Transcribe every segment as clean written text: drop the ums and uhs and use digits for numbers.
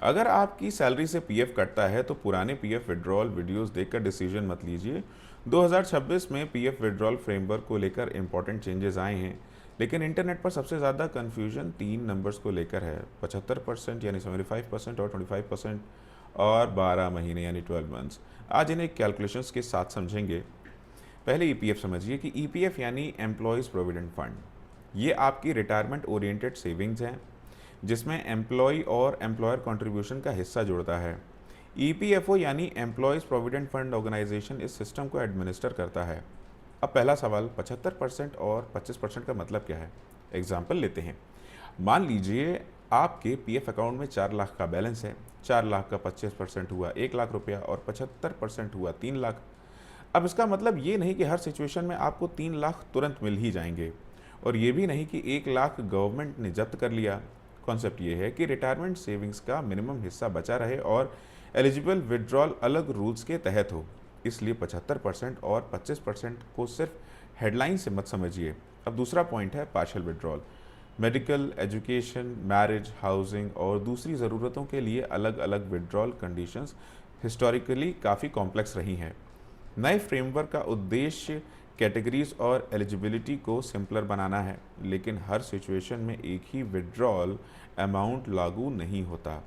अगर आपकी सैलरी से पीएफ कटता है तो पुराने पीएफ विड्रॉल वीडियोस देखकर डिसीजन मत लीजिए। 2026 में पीएफ विड्रॉल फ्रेमवर्क को लेकर इंपॉर्टेंट चेंजेस आए हैं, लेकिन इंटरनेट पर सबसे ज़्यादा कन्फ्यूजन तीन नंबर्स को लेकर है: 75% यानी 75% और 25% और 12 महीने यानी 12 मंथ्स। आज इन्हें कैलकुलेशंस के साथ समझेंगे। पहले ईपीएफ समझिए कि ईपीएफ यानी एम्प्लॉयज़ प्रोविडेंट फंड। ये आपकी रिटायरमेंट ओरिएंटेड सेविंग्स हैं जिसमें एम्प्लॉय और एम्प्लॉयर कंट्रीब्यूशन का हिस्सा जुड़ता है। ईपीएफओ यानी एम्प्लॉयज़ प्रोविडेंट फंड ऑर्गेनाइजेशन इस सिस्टम को एडमिनिस्टर करता है। अब पहला सवाल, 75% और 25% का मतलब क्या है? एग्जाम्पल लेते हैं। मान लीजिए आपके पीएफ अकाउंट में 4 लाख का बैलेंस है। 4 लाख का 25% हुआ 1 लाख रुपया और 75% हुआ 3 लाख। अब इसका मतलब ये नहीं कि हर सिचुएशन में आपको 3 लाख तुरंत मिल ही जाएंगे, और ये भी नहीं कि 1 लाख गवर्नमेंट ने जब्त कर लिया। कॉन्सेप्ट ये है कि रिटायरमेंट सेविंग्स का मिनिमम हिस्सा बचा रहे और एलिजिबल विड्रॉल अलग रूल्स के तहत हो। इसलिए 75% और 25% को सिर्फ हेडलाइन से मत समझिए। अब दूसरा पॉइंट है partial withdrawal. Medical, education, marriage, housing और दूसरी ज़रूरतों के लिए अलग अलग विड्रॉल कंडीशंस हिस्टोरिकली काफ़ी कॉम्प्लेक्स रही हैं। नए फ्रेमवर्क का उद्देश्य कैटेगरीज और एलिजिबिलिटी को सिंपलर बनाना है, लेकिन हर सिचुएशन में एक ही विड्रॉल अमाउंट लागू नहीं होता।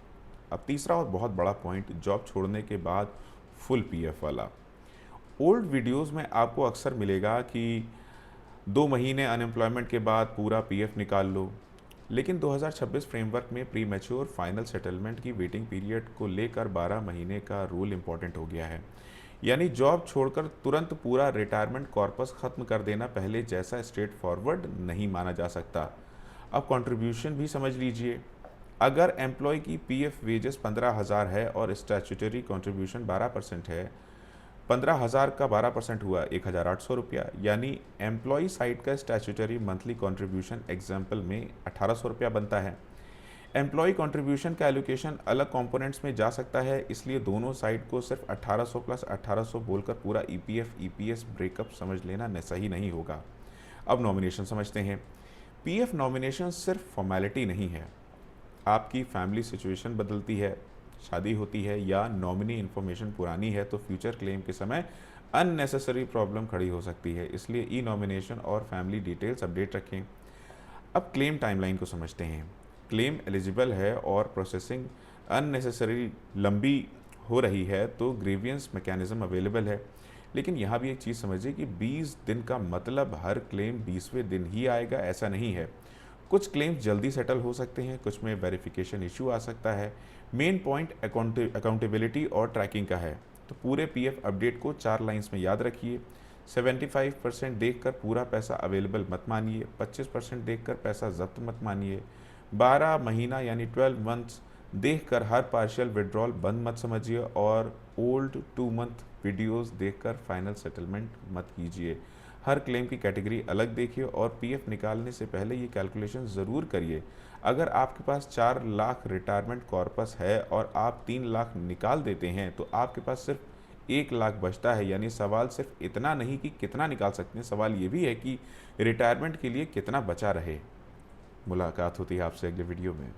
अब तीसरा और बहुत बड़ा पॉइंट, जॉब छोड़ने के बाद फुल पीएफ वाला। ओल्ड वीडियोस में आपको अक्सर मिलेगा कि 2 महीने अनएम्प्लॉयमेंट के बाद पूरा पीएफ निकाल लो, लेकिन 2026 फ्रेमवर्क में प्री मैच्योर फाइनल सेटलमेंट की वेटिंग पीरियड को लेकर 12 महीने का रूल इंपॉर्टेंट हो गया है। यानी जॉब छोड़कर तुरंत पूरा रिटायरमेंट कॉर्पस खत्म कर देना पहले जैसा स्ट्रेट फॉरवर्ड नहीं माना जा सकता। अब कंट्रीब्यूशन भी समझ लीजिए। अगर एम्प्लॉय की पीएफ वेजेस 15,000 है और स्टैट्यूटरी कंट्रीब्यूशन 12% है, 15,000 का 12% हुआ 1,800 रुपया, यानी एम्प्लॉय साइड का स्टैट्यूटरी मंथली कंट्रीब्यूशन एग्जाम्पल में 1,800 रुपया बनता है। एम्प्लॉय कंट्रीब्यूशन का एलोकेशन अलग कंपोनेंट्स में जा सकता है, इसलिए दोनों साइड को सिर्फ 1800 प्लस 1800 बोलकर पूरा ईपीएफ ईपीएस ब्रेकअप समझ लेना सही नहीं होगा। अब नॉमिनेशन समझते हैं। पीएफ नॉमिनेशन सिर्फ फॉर्मेलिटी नहीं है। आपकी फैमिली सिचुएशन बदलती है, शादी होती है या नॉमिनी इन्फॉर्मेशन पुरानी है तो फ्यूचर क्लेम के समय अननेसेसरी प्रॉब्लम खड़ी हो सकती है, इसलिए ई नॉमिनेशन और फैमिली डिटेल्स अपडेट रखें। अब क्लेम टाइमलाइन को समझते हैं। क्लेम एलिजिबल है और प्रोसेसिंग अननेसेसरी लंबी हो रही है तो ग्रीवियंस मैकेनिज्म अवेलेबल है। लेकिन यहाँ भी एक चीज़ समझिए कि 20 दिन का मतलब हर क्लेम 20वें दिन ही आएगा, ऐसा नहीं है। कुछ क्लेम्स जल्दी सेटल हो सकते हैं, कुछ में वेरिफिकेशन इशू आ सकता है। मेन पॉइंट अकाउंटेबिलिटी और ट्रैकिंग का है। तो पूरे पीएफ अपडेट को 4 लाइन्स में याद रखिए। 75% देखकर पूरा पैसा अवेलेबल मत मानिए, 25% देखकर पैसा जब्त मत मानिए, 12 महीना यानी 12 मंथ्स देखकर हर पार्शियल विड्रॉल बंद मत समझिए, और ओल्ड 2 मंथ वीडियोस देखकर फाइनल सेटलमेंट मत कीजिए। हर क्लेम की कैटेगरी अलग देखिए और पीएफ निकालने से पहले ये कैलकुलेशन ज़रूर करिए। अगर आपके पास 4 लाख रिटायरमेंट कॉर्पस है और आप 3 लाख निकाल देते हैं तो आपके पास सिर्फ 1 लाख बचता है। यानी सवाल सिर्फ इतना नहीं कि कितना निकाल सकते हैं, सवाल ये भी है कि रिटायरमेंट के लिए कितना बचा रहे। मुलाकात होती है आपसे अगले वीडियो में।